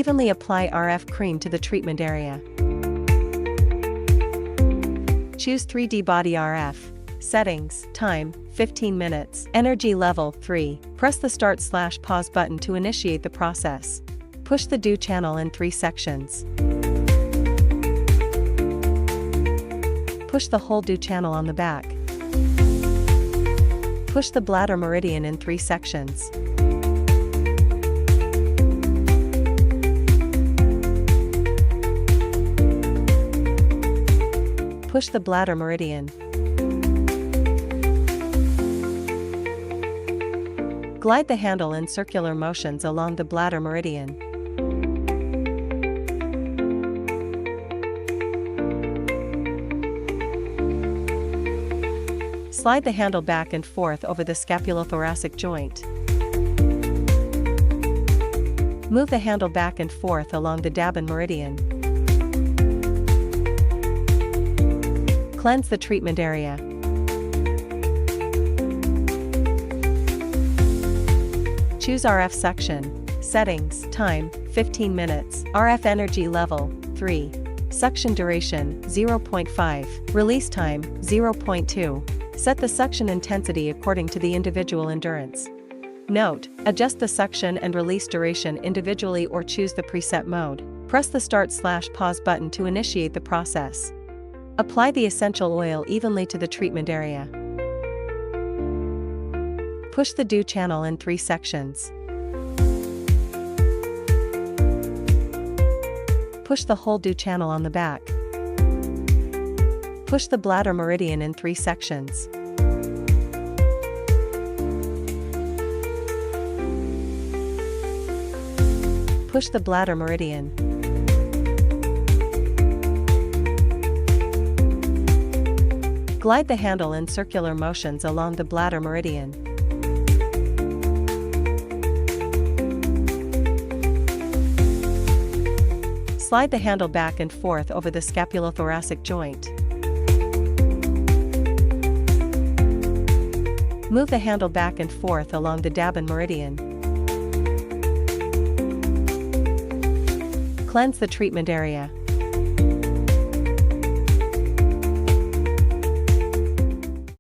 Evenly apply RF cream to the treatment area. Choose 3D body RF. Settings, time, 15 minutes, energy level, 3. Press the start/pause button to initiate the process. Push the do channel in 3 sections. Push the whole do channel on the back. Push the bladder meridian in 3 sections. Push the bladder meridian. Glide the handle in circular motions along the bladder meridian. Slide the handle back and forth over the scapulothoracic joint. Move the handle back and forth along the Dabin meridian. Cleanse the treatment area. Choose RF section. Settings, time, 15 minutes, RF energy level, 3. Suction duration, 0.5, release time, 0.2. Set the suction intensity according to the individual endurance. Note, adjust the suction and release duration individually or choose the preset mode. Press the start/pause button to initiate the process. Apply the essential oil evenly to the treatment area. Push the do channel in 3 sections. Push the whole do channel on the back. Push the bladder meridian in 3 sections. Push the bladder meridian. Glide the handle in circular motions along the bladder meridian. Slide the handle back and forth over the scapulothoracic joint. Move the handle back and forth along the Dabin meridian. Cleanse the treatment area.